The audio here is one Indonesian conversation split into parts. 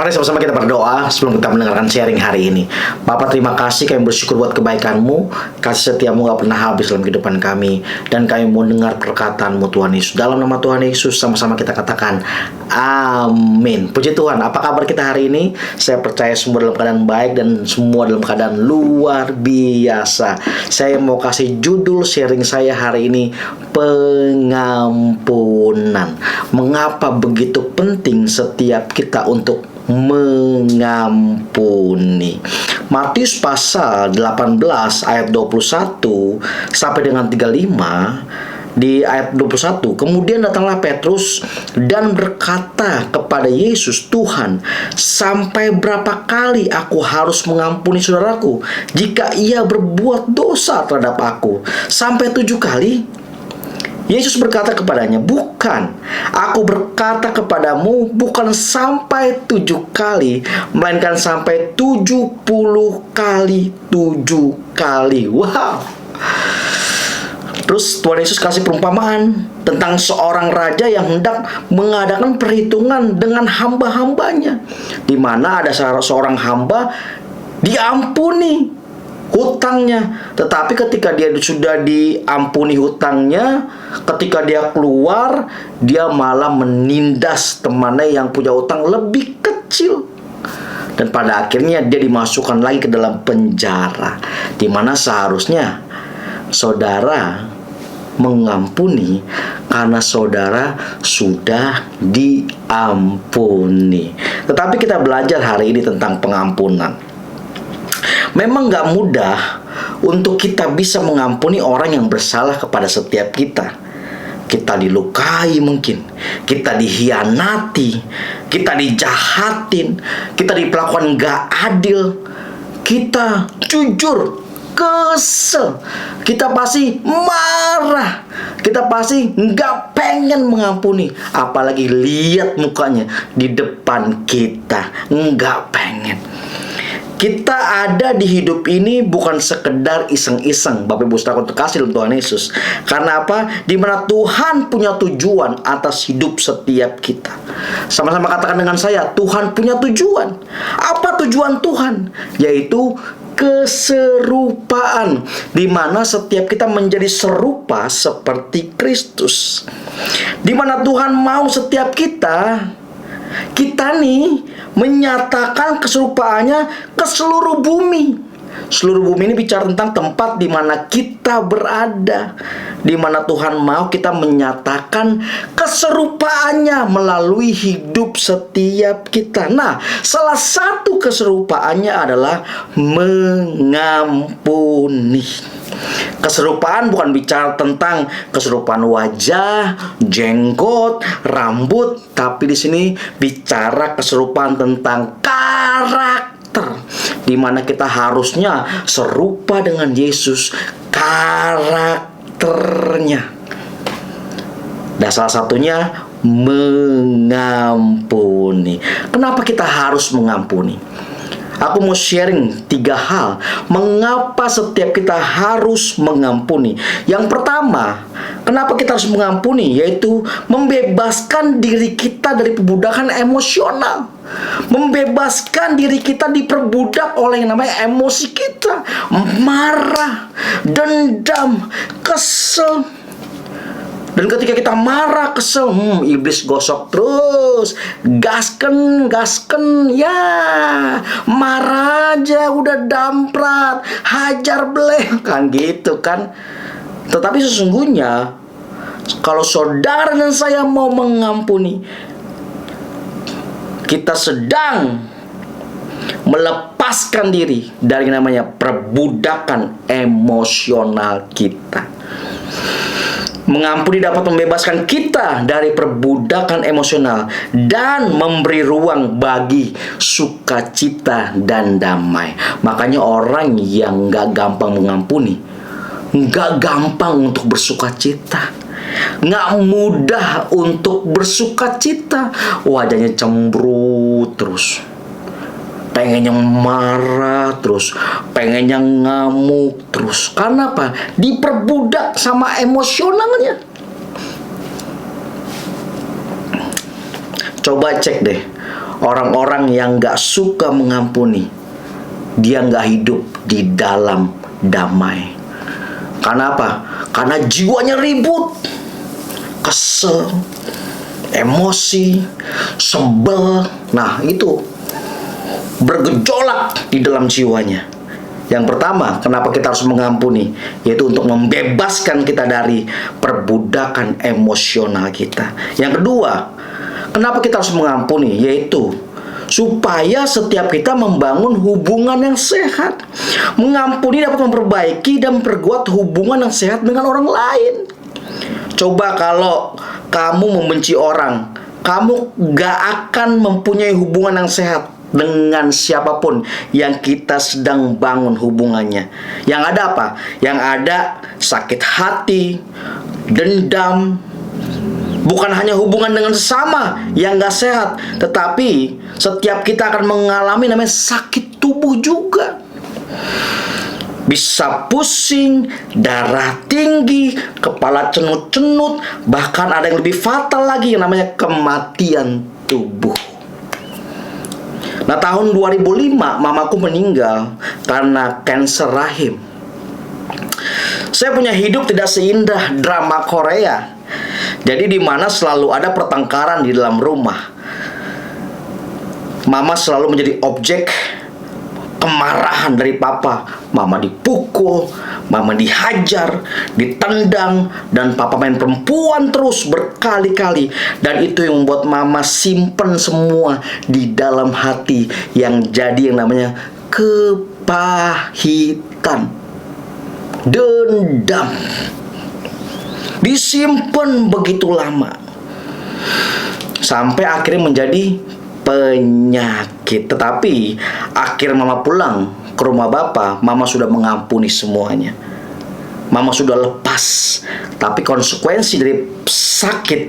Mari sama-sama kita berdoa sebelum kita mendengarkan sharing hari ini. Bapa, terima kasih, kami bersyukur buat kebaikan-Mu. Kasih setiamu gak pernah habis dalam kehidupan kami. Dan kami mau dengar perkataan-Mu Tuhan Yesus. Dalam nama Tuhan Yesus sama-sama kita katakan amin. Puji Tuhan, apa kabar kita hari ini? Saya percaya semua dalam keadaan baik dan semua dalam keadaan luar biasa. Saya mau kasih judul sharing saya hari ini, pengampunan. Mengapa begitu penting setiap kita untuk mengampuni? Matius pasal 18 ayat 21 sampai dengan 35. Di ayat 21, kemudian datanglah Petrus dan berkata kepada Yesus, Tuhan, sampai berapa kali aku harus mengampuni saudaraku jika ia berbuat dosa terhadap aku? Sampai 7 kali? Yesus berkata kepadanya, bukan, aku berkata kepadamu, bukan sampai 7 kali, melainkan sampai 70 kali 7 kali. Wow. Terus Tuhan Yesus kasih perumpamaan tentang seorang raja yang hendak mengadakan perhitungan dengan hamba-hambanya, di mana ada seorang hamba diampuni hutangnya, tetapi ketika dia sudah diampuni hutangnya, ketika dia keluar, dia malah menindas temannya yang punya hutang lebih kecil. Dan pada akhirnya dia dimasukkan lagi ke dalam penjara, di mana seharusnya saudara mengampuni karena saudara sudah diampuni. Tetapi kita belajar hari ini tentang pengampunan. Memang gak mudah untuk kita bisa mengampuni orang yang bersalah kepada setiap kita. Kita dilukai mungkin, kita dihianati, kita dijahatin, kita diperlakukan gak adil, kita jujur, kesel, kita pasti marah, kita pasti nggak pengen mengampuni, apalagi lihat mukanya di depan kita, nggak pengen. Kita ada di hidup ini bukan sekedar iseng-iseng, Bapak Ibu Saudara untuk kasih dalam Tuhan Yesus. Karena apa? Dimana Tuhan punya tujuan atas hidup setiap kita. Sama-sama katakan dengan saya, Tuhan punya tujuan. Apa tujuan Tuhan? Yaitu keserupaan, di mana setiap kita menjadi serupa seperti Kristus. Di mana Tuhan mau setiap kita nih menyatakan keserupaannya ke seluruh bumi. Seluruh bumi ini bicara tentang tempat di mana kita berada, di mana Tuhan mau kita menyatakan keserupaannya melalui hidup setiap kita. Nah, salah satu keserupaannya adalah mengampuni. Keserupaan bukan bicara tentang keserupaan wajah, jenggot, rambut, tapi di sini bicara keserupaan tentang karakter, di mana kita harusnya serupa dengan Yesus karakternya. Dan salah satunya mengampuni. Kenapa kita harus mengampuni? Aku mau sharing 3 hal mengapa setiap kita harus mengampuni. Yang pertama, kenapa kita harus mengampuni? Yaitu membebaskan diri kita dari perbudakan emosional. Membebaskan diri kita diperbudak oleh yang namanya emosi kita. Marah, dendam, kesel. Dan ketika kita marah, kesel, iblis gosok terus, gasken, ya, marah aja, udah damprat, hajar beleng, kan gitu kan. Tetapi sesungguhnya, kalau saudara dan saya mau mengampuni, kita sedang melepaskan diri dari namanya perbudakan emosional kita. Mengampuni dapat membebaskan kita dari perbudakan emosional dan memberi ruang bagi sukacita dan damai. Makanya orang yang gak gampang mengampuni, gak gampang untuk bersukacita, gak mudah untuk bersukacita. Wajahnya cemberut terus, pengennya marah terus, pengennya ngamuk terus. Karena apa? Diperbudak sama emosionalnya. Coba cek deh, Orang-orang yang gak suka mengampuni, dia gak hidup di dalam damai. Karena apa? Karena jiwanya ribut, kesel, emosi, sebel. Nah, itu bergejolak di dalam jiwanya. Yang pertama, kenapa kita harus mengampuni? Yaitu untuk membebaskan kita dari perbudakan emosional kita. Yang kedua, kenapa kita harus mengampuni? Yaitu supaya setiap kita membangun hubungan yang sehat. Mengampuni dapat memperbaiki dan memperkuat hubungan yang sehat dengan orang lain. Coba kalau kamu membenci orang, kamu gak akan mempunyai hubungan yang sehat dengan siapapun yang kita sedang bangun hubungannya. Yang ada apa? Yang ada sakit hati, dendam. Bukan hanya hubungan dengan sesama yang gak sehat, tetapi setiap kita akan mengalami namanya sakit tubuh juga. Bisa pusing, darah tinggi, kepala cenut-cenut, bahkan ada yang lebih fatal lagi yang namanya kematian tubuh. Nah, tahun 2005 mamaku meninggal karena kanker rahim. Saya punya hidup tidak seindah drama Korea. Jadi di mana selalu ada pertengkaran di dalam rumah. Mama selalu menjadi objek kemarahan dari papa. Mama dipukul, mama dihajar, ditendang, dan papa main perempuan terus berkali-kali. Dan itu yang membuat mama simpen semua di dalam hati, yang jadi yang namanya kepahitan, dendam. Disimpan begitu lama sampai akhirnya menjadi penyakit. Tetapi akhir mama pulang ke rumah bapak, mama sudah mengampuni semuanya. Mama sudah lepas. Tapi konsekuensi dari sakit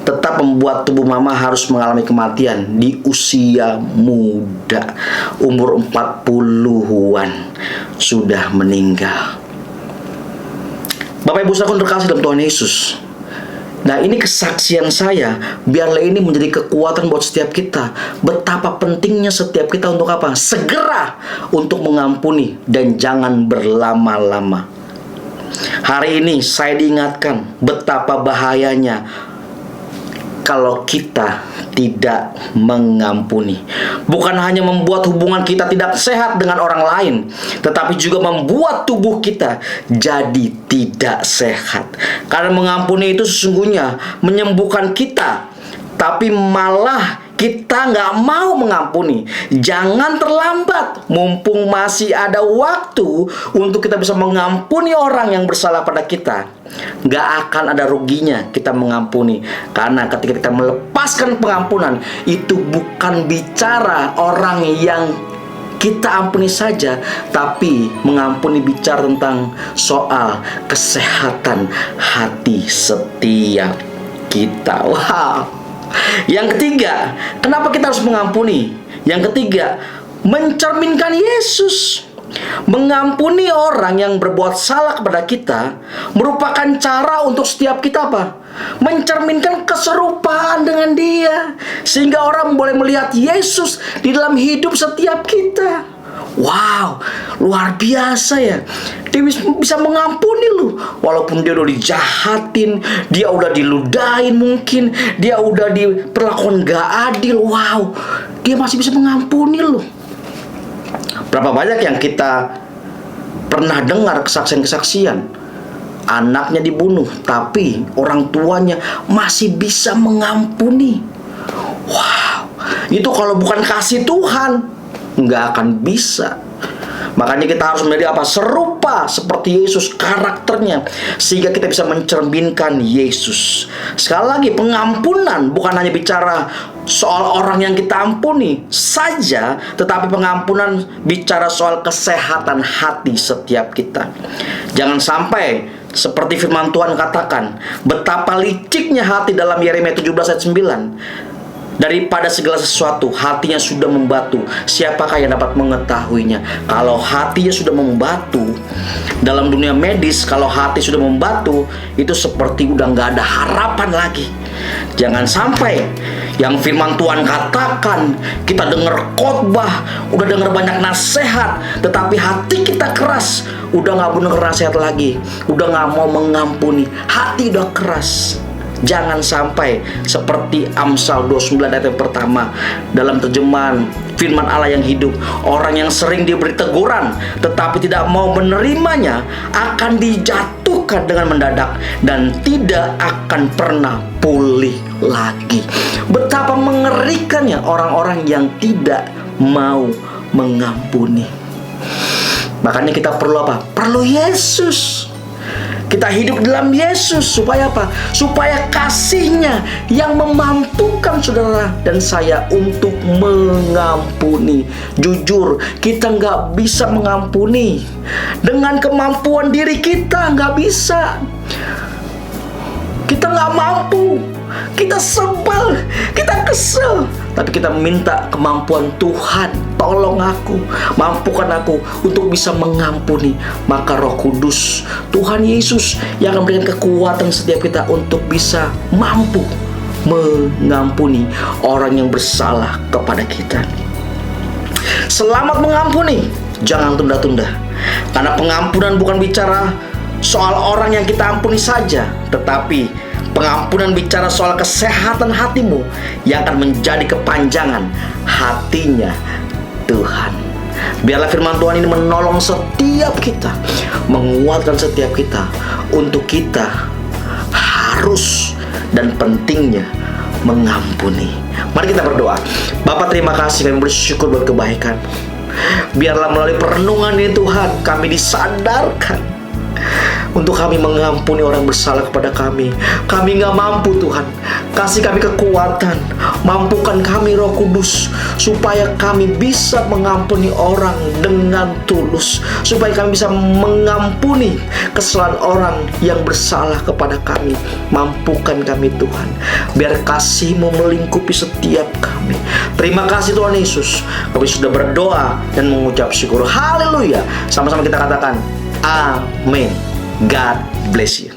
tetap membuat tubuh mama harus mengalami kematian di usia muda. Umur 40-an sudah meninggal. Bapak Ibu saudara terkasih dalam Tuhan Yesus. Nah, ini kesaksian saya, biarlah ini menjadi kekuatan buat setiap kita. Betapa pentingnya setiap kita untuk apa? Segera untuk mengampuni dan jangan berlama-lama. Hari ini saya diingatkan betapa bahayanya kalau kita tidak mengampuni. Bukan hanya membuat hubungan kita tidak sehat dengan orang lain, tetapi juga membuat tubuh kita jadi tidak sehat. Karena mengampuni itu sesungguhnya menyembuhkan kita, tapi malah kita nggak mau mengampuni. Jangan terlambat, mumpung masih ada waktu untuk kita bisa mengampuni orang yang bersalah pada kita. Nggak akan ada ruginya kita mengampuni. Karena ketika kita melepaskan pengampunan, itu bukan bicara orang yang kita ampuni saja, tapi mengampuni bicara tentang soal kesehatan hati setiap kita. Wow. Yang ketiga, kenapa kita harus mengampuni? Yang ketiga, mencerminkan Yesus. Mengampuni orang yang berbuat salah kepada kita merupakan cara untuk setiap kita apa? Mencerminkan keserupaan dengan Dia, sehingga orang boleh melihat Yesus di dalam hidup setiap kita. Wow, luar biasa ya. Dia bisa mengampuni lu. Walaupun dia udah dijahatin, dia udah diludahin mungkin, dia udah diperlakukan gak adil. Wow, dia masih bisa mengampuni lu. Berapa banyak yang kita pernah dengar kesaksian-kesaksian, anaknya dibunuh, tapi orang tuanya masih bisa mengampuni. Wow, itu kalau bukan kasih Tuhan, nggak akan bisa. Makanya kita harus menjadi apa? Serupa seperti Yesus karakternya, sehingga kita bisa mencerminkan Yesus. Sekali lagi, pengampunan bukan hanya bicara soal orang yang kita ampuni saja, tetapi pengampunan bicara soal kesehatan hati setiap kita. Jangan sampai seperti firman Tuhan katakan, betapa liciknya hati dalam Yeremia 17 ayat 9. Daripada segala sesuatu, hatinya sudah membatu. Siapakah yang dapat mengetahuinya? Kalau hatinya sudah membatu, dalam dunia medis, kalau hati sudah membatu, itu seperti udah nggak ada harapan lagi. Jangan sampai Yang firman Tuhan katakan, kita dengar khotbah, udah dengar banyak nasihat, tetapi hati kita keras, udah gak mau denger nasihat lagi, udah gak mau mengampuni, hati udah keras. Jangan sampai seperti Amsal 29 ayat yang pertama dalam terjemahan firman Allah yang hidup. Orang yang sering diberi teguran tetapi tidak mau menerimanya akan dijatuhkan dengan mendadak dan tidak akan pernah pulih lagi. Betapa mengerikannya orang-orang yang tidak mau mengampuni. Makanya kita perlu apa? Perlu Yesus. Kita hidup dalam Yesus supaya apa? Supaya kasih-Nya yang memampukan saudara dan saya untuk mengampuni. Jujur, kita nggak bisa mengampuni dengan kemampuan diri kita, nggak bisa. Kita nggak mampu, kita sebel, kita kesel, tapi kita minta kemampuan Tuhan. Tolong aku, mampukan aku untuk bisa mengampuni. Maka Roh Kudus, Tuhan Yesus yang akan memberikan kekuatan setiap kita untuk bisa mampu mengampuni orang yang bersalah kepada kita. Selamat mengampuni, jangan tunda-tunda. Karena pengampunan bukan bicara soal orang yang kita ampuni saja, tetapi pengampunan bicara soal kesehatan hatimu yang akan menjadi kepanjangan hatinya Tuhan. Biarlah firman Tuhan ini menolong setiap kita, menguatkan setiap kita untuk kita harus dan pentingnya mengampuni. Mari kita berdoa. Bapa, terima kasih, kami bersyukur buat kebaikan. Biarlah melalui perenungan ini Tuhan, kami disadarkan untuk kami mengampuni orang bersalah kepada kami. Kami gak mampu Tuhan. Kasih kami kekuatan. Mampukan kami Roh Kudus, supaya kami bisa mengampuni orang dengan tulus. Supaya kami bisa mengampuni kesalahan orang yang bersalah kepada kami. Mampukan kami Tuhan. Biar kasih-Mu melingkupi setiap kami. Terima kasih Tuhan Yesus. Kami sudah berdoa dan mengucap syukur. Haleluya. Sama-sama kita katakan amin. God bless you.